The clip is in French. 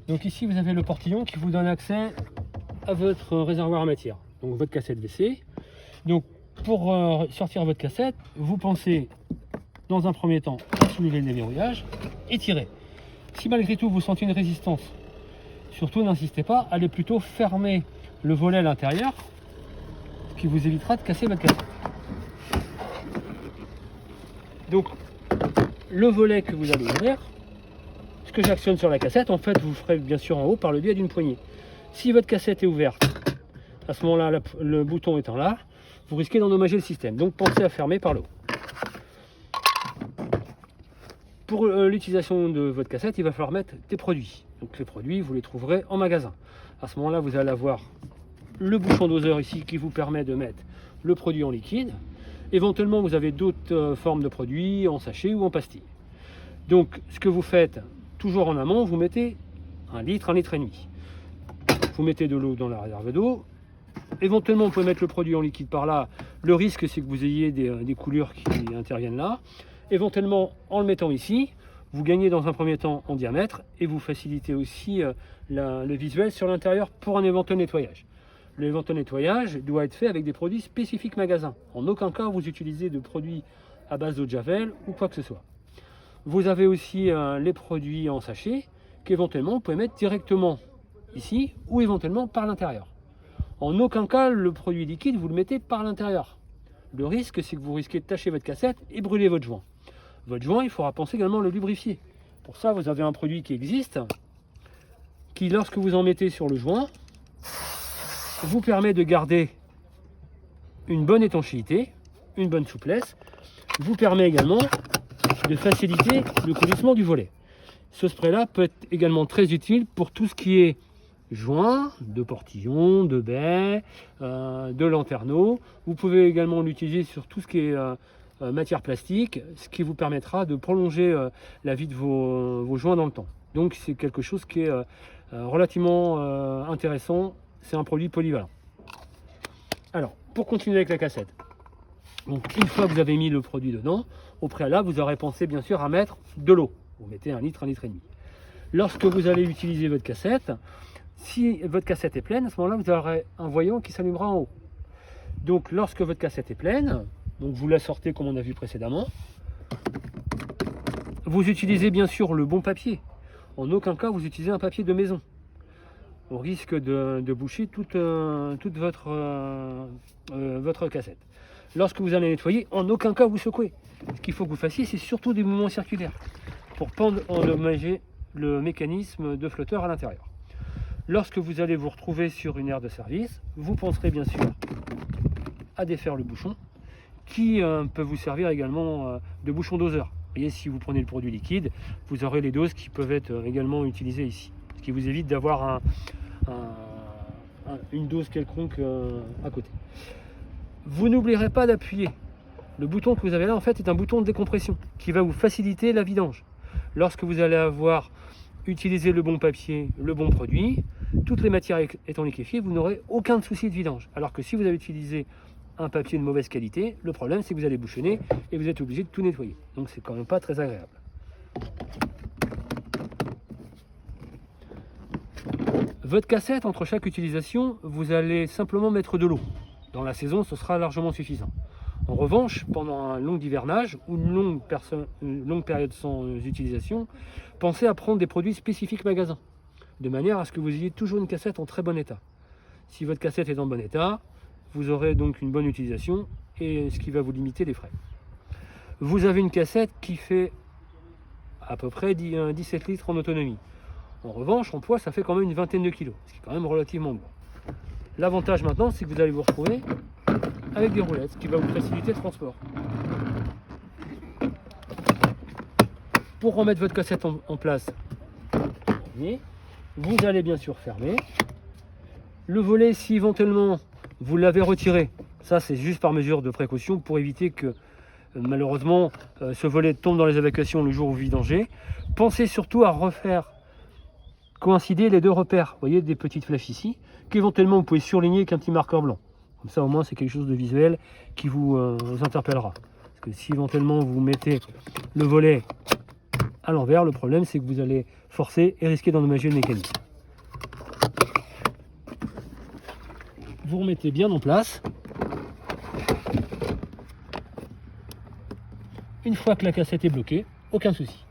Donc ici vous avez le portillon qui vous donne accès à votre réservoir à matière, donc votre cassette WC. Donc pour sortir votre cassette, vous pensez dans un premier temps à soulever le déverrouillage et tirer. Si malgré tout vous sentez une résistance, surtout n'insistez pas, allez plutôt fermer le volet à l'intérieur, ce qui vous évitera de casser votre cassette. Donc le volet que vous allez ouvrir, ce que j'actionne sur la cassette, en fait vous le ferez bien sûr en haut par le biais d'une poignée. Si votre cassette est ouverte, à ce moment-là, le bouton étant là, vous risquez d'endommager le système. Donc pensez à fermer par le haut. Pour l'utilisation de votre cassette, il va falloir mettre des produits. Donc les produits, vous les trouverez en magasin. À ce moment-là, vous allez avoir le bouchon doseur ici qui vous permet de mettre le produit en liquide. Éventuellement, vous avez d'autres formes de produits en sachet ou en pastille. Donc ce que vous faites, toujours en amont, vous mettez 1 litre, 1,5 litre. Vous mettez de l'eau dans la réserve d'eau. Éventuellement, vous pouvez mettre le produit en liquide par là. Le risque, c'est que vous ayez des coulures qui interviennent là. Éventuellement, en le mettant ici, vous gagnez dans un premier temps en diamètre et vous facilitez aussi le visuel sur l'intérieur pour un éventuel nettoyage. L'éventuel nettoyage doit être fait avec des produits spécifiques magasin. En aucun cas, vous utilisez de produits à base d'eau de javel ou quoi que ce soit. Vous avez aussi les produits en sachet qu'éventuellement, vous pouvez mettre directement ici ou éventuellement par l'intérieur. En aucun cas, le produit liquide, vous le mettez par l'intérieur. Le risque, c'est que vous risquez de tacher votre cassette et brûler votre joint. Votre joint, il faudra penser également à le lubrifier. Pour ça, vous avez un produit qui existe, qui, lorsque vous en mettez sur le joint, vous permet de garder une bonne étanchéité, une bonne souplesse, vous permet également de faciliter le coulissement du volet. Ce spray-là peut être également très utile pour tout ce qui est joint, de portillon, de baies, de lanterneaux. Vous pouvez également l'utiliser sur tout ce qui est matière plastique, ce qui vous permettra de prolonger la vie de vos joints dans le temps. Donc c'est quelque chose qui est relativement intéressant. C'est un produit polyvalent. Alors, pour continuer avec la cassette, donc une fois que vous avez mis le produit dedans, au préalable, vous aurez pensé bien sûr à mettre de l'eau. Vous mettez 1 litre, 1,5 litre. Lorsque vous allez utiliser votre cassette, si votre cassette est pleine, à ce moment-là, vous aurez un voyant qui s'allumera en haut. Donc, lorsque votre cassette est pleine, donc vous la sortez comme on a vu précédemment, vous utilisez bien sûr le bon papier. En aucun cas, vous utilisez un papier de maison, au risque de boucher toute votre cassette. Lorsque vous allez nettoyer, en aucun cas vous secouez. Ce qu'il faut que vous fassiez, c'est surtout des mouvements circulaires pour pas endommager le mécanisme de flotteur à l'intérieur. Lorsque vous allez vous retrouver sur une aire de service, vous penserez bien sûr à défaire le bouchon qui peut vous servir également de bouchon doseur. Vous voyez, si vous prenez le produit liquide, vous aurez les doses qui peuvent être également utilisées ici, ce qui vous évite d'avoir une dose quelconque à côté. Vous n'oublierez pas d'appuyer. Le bouton que vous avez là, en fait, est un bouton de décompression qui va vous faciliter la vidange. Lorsque vous allez avoir utilisé le bon papier, le bon produit, toutes les matières étant liquéfiées, vous n'aurez aucun souci de vidange. Alors que si vous avez utilisé un papier de mauvaise qualité, le problème c'est que vous allez bouchonner et vous êtes obligé de tout nettoyer. Donc c'est quand même pas très agréable. Votre cassette, entre chaque utilisation, vous allez simplement mettre de l'eau. Dans la saison, ce sera largement suffisant. En revanche, pendant un long hivernage ou une longue période sans utilisation, pensez à prendre des produits spécifiques magasin, de manière à ce que vous ayez toujours une cassette en très bon état. Si votre cassette est en bon état, vous aurez donc une bonne utilisation et ce qui va vous limiter les frais. Vous avez une cassette qui fait à peu près 17 litres en autonomie. En revanche, en poids, ça fait quand même une vingtaine de kilos, ce qui est quand même relativement bon. L'avantage maintenant, c'est que vous allez vous retrouver avec des roulettes, ce qui va vous faciliter le transport. Pour remettre votre cassette en place, vous allez bien sûr fermer. Le volet, si éventuellement vous l'avez retiré, ça c'est juste par mesure de précaution pour éviter que malheureusement ce volet tombe dans les évacuations le jour où vous vidangez. Pensez surtout à refaire coïncider les deux repères. Vous voyez des petites flèches ici, qu'éventuellement vous pouvez surligner avec un petit marqueur blanc. Comme ça au moins c'est quelque chose de visuel qui vous interpellera. Parce que si éventuellement vous mettez le volet à l'envers, le problème c'est que vous allez forcer et risquer d'endommager le mécanisme. vous remettez bien en place. Une fois que la cassette est bloquée, aucun souci.